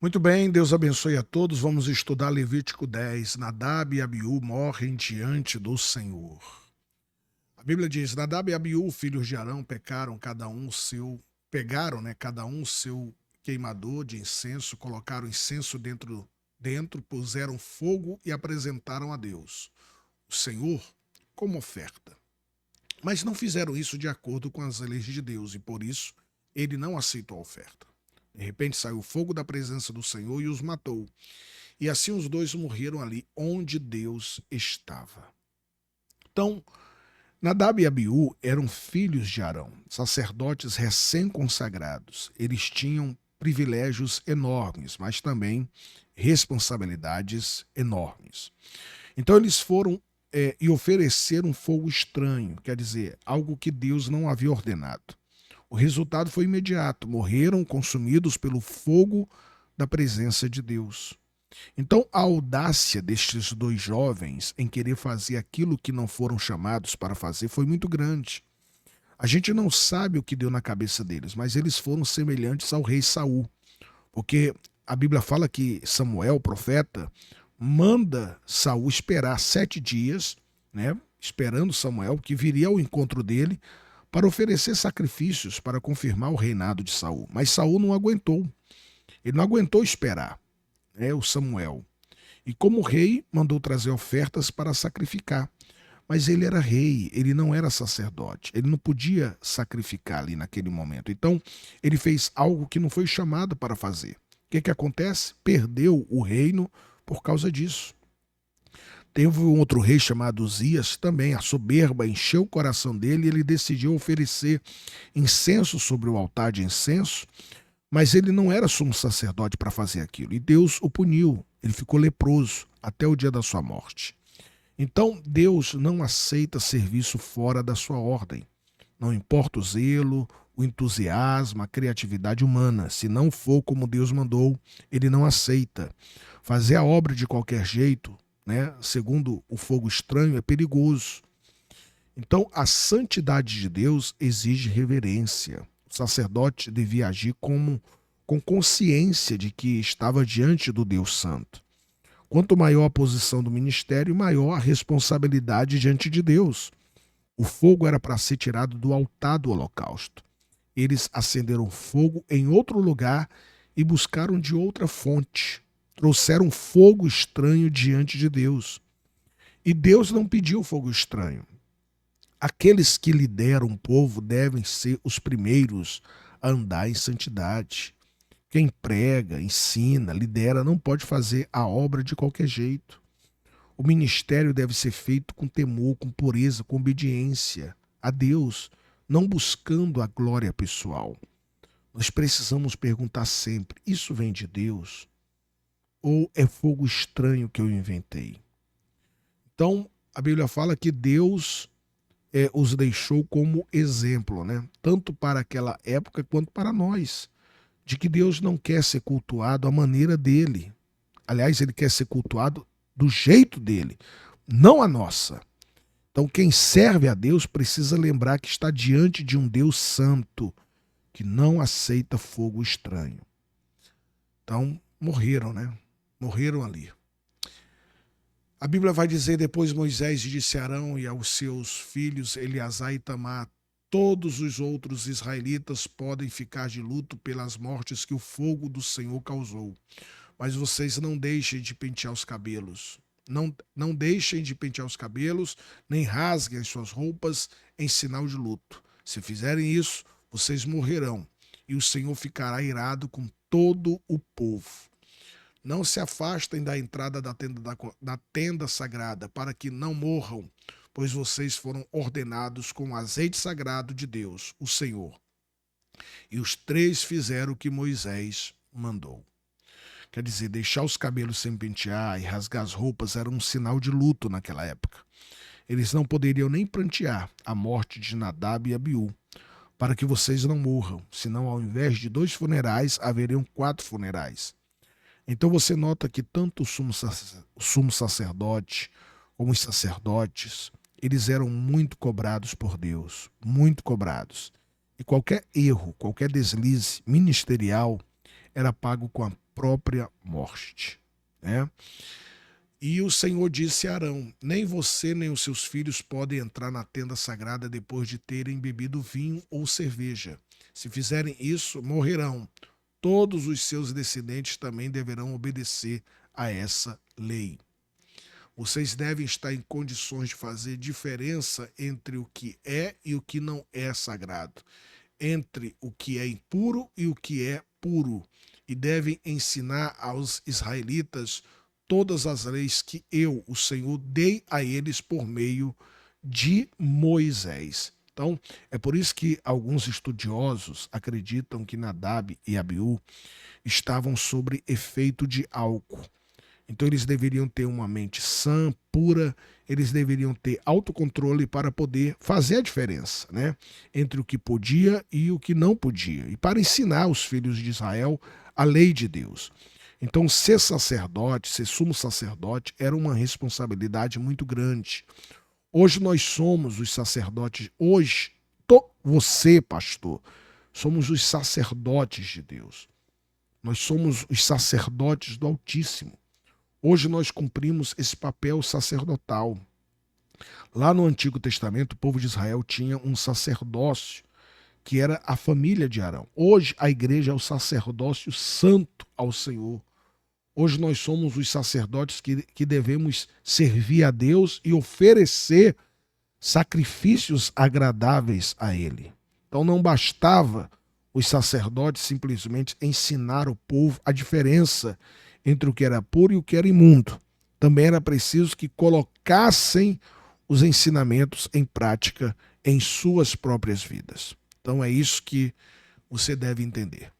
Muito bem, Deus abençoe a todos. Vamos estudar Levítico 10. Nadab e Abiú morrem diante do Senhor. A Bíblia diz: Nadab e Abiú, filhos de Arão, pegaram, cada um o seu queimador de incenso, colocaram incenso dentro, puseram fogo e apresentaram a Deus, o Senhor, como oferta. Mas não fizeram isso de acordo com as leis de Deus e por isso ele não aceitou a oferta. De repente saiu fogo da presença do Senhor e os matou. E assim os dois morreram ali onde Deus estava. Então, Nadab e Abiú eram filhos de Arão, sacerdotes recém-consagrados. Eles tinham privilégios enormes, mas também responsabilidades enormes. Então eles foram e ofereceram fogo estranho, quer dizer, algo que Deus não havia ordenado. O resultado foi imediato, morreram consumidos pelo fogo da presença de Deus. Então, a audácia destes dois jovens em querer fazer aquilo que não foram chamados para fazer foi muito grande. A gente não sabe o que deu na cabeça deles, mas eles foram semelhantes ao rei Saul, porque a Bíblia fala que Samuel, o profeta, manda Saul esperar 7 dias, né, esperando Samuel, que viria ao encontro dele para oferecer sacrifícios para confirmar o reinado de Saul. Mas Saul não aguentou. Ele não aguentou esperar, o Samuel. E como rei, mandou trazer ofertas para sacrificar. Mas ele era rei, ele não era sacerdote. Ele não podia sacrificar ali naquele momento. Então, ele fez algo que não foi chamado para fazer. O que acontece? Perdeu o reino por causa disso. Teve um outro rei chamado Uzias, também a soberba encheu o coração dele e ele decidiu oferecer incenso sobre o altar de incenso, mas ele não era sumo sacerdote para fazer aquilo. E Deus o puniu. Ele ficou leproso até o dia da sua morte. Então, Deus não aceita serviço fora da sua ordem. Não importa o zelo, o entusiasmo, a criatividade humana. Se não for como Deus mandou, ele não aceita. Fazer a obra de qualquer jeito, né, segundo o fogo estranho, é perigoso. Então, a santidade de Deus exige reverência. O sacerdote devia agir com consciência de que estava diante do Deus Santo. Quanto maior a posição do ministério, maior a responsabilidade diante de Deus. O fogo era para ser tirado do altar do holocausto. Eles acenderam fogo em outro lugar e buscaram de outra fonte. Trouxeram fogo estranho diante de Deus. E Deus não pediu fogo estranho. Aqueles que lideram o povo devem ser os primeiros a andar em santidade. Quem prega, ensina, lidera não pode fazer a obra de qualquer jeito. O ministério deve ser feito com temor, com pureza, com obediência a Deus, não buscando a glória pessoal. Nós precisamos perguntar sempre: isso vem de Deus? Ou é fogo estranho que eu inventei? Então, a Bíblia fala que Deus os deixou como exemplo, né? Tanto para aquela época quanto para nós, de que Deus não quer ser cultuado à maneira dele. Aliás, ele quer ser cultuado do jeito dele, não a nossa. Então, quem serve a Deus precisa lembrar que está diante de um Deus santo, que não aceita fogo estranho. Então, morreram, né? Morreram ali. A Bíblia vai dizer: depois Moisés disse a Arão e aos seus filhos Eleazar e Itamar: todos os outros israelitas podem ficar de luto pelas mortes que o fogo do Senhor causou. Mas vocês não deixem de pentear os cabelos. Não deixem de pentear os cabelos, nem rasguem as suas roupas em sinal de luto. Se fizerem isso, vocês morrerão, e o Senhor ficará irado com todo o povo. Não se afastem da entrada da tenda sagrada, para que não morram, pois vocês foram ordenados com o azeite sagrado de Deus, o Senhor. E os três fizeram o que Moisés mandou. Quer dizer, deixar os cabelos sem pentear e rasgar as roupas era um sinal de luto naquela época. Eles não poderiam nem prantear a morte de Nadab e Abiú, para que vocês não morram, senão ao invés de 2 funerais, haveriam 4 funerais. Então você nota que tanto o sumo sacerdote como os sacerdotes, eles eram muito cobrados por Deus, muito cobrados. E qualquer erro, qualquer deslize ministerial era pago com a própria morte, né? E o Senhor disse a Arão: nem você nem os seus filhos podem entrar na tenda sagrada depois de terem bebido vinho ou cerveja. Se fizerem isso, morrerão. Todos os seus descendentes também deverão obedecer a essa lei. Vocês devem estar em condições de fazer diferença entre o que é e o que não é sagrado, entre o que é impuro e o que é puro, e devem ensinar aos israelitas todas as leis que eu, o Senhor, dei a eles por meio de Moisés. Então, é por isso que alguns estudiosos acreditam que Nadab e Abiú estavam sob efeito de álcool. Então, eles deveriam ter uma mente sã, pura, eles deveriam ter autocontrole para poder fazer a diferença, né, entre o que podia e o que não podia, e para ensinar os filhos de Israel a lei de Deus. Então, ser sacerdote, ser sumo sacerdote, era uma responsabilidade muito grande. Hoje nós somos os sacerdotes, hoje, você, pastor, somos os sacerdotes de Deus. Nós somos os sacerdotes do Altíssimo. Hoje nós cumprimos esse papel sacerdotal. Lá no Antigo Testamento, o povo de Israel tinha um sacerdócio, que era a família de Arão. Hoje a igreja é o sacerdócio santo ao Senhor. Hoje nós somos os sacerdotes que devemos servir a Deus e oferecer sacrifícios agradáveis a Ele. Então não bastava os sacerdotes simplesmente ensinar o povo a diferença entre o que era puro e o que era imundo. Também era preciso que colocassem os ensinamentos em prática em suas próprias vidas. Então é isso que você deve entender.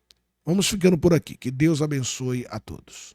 Vamos ficando por aqui. Que Deus abençoe a todos.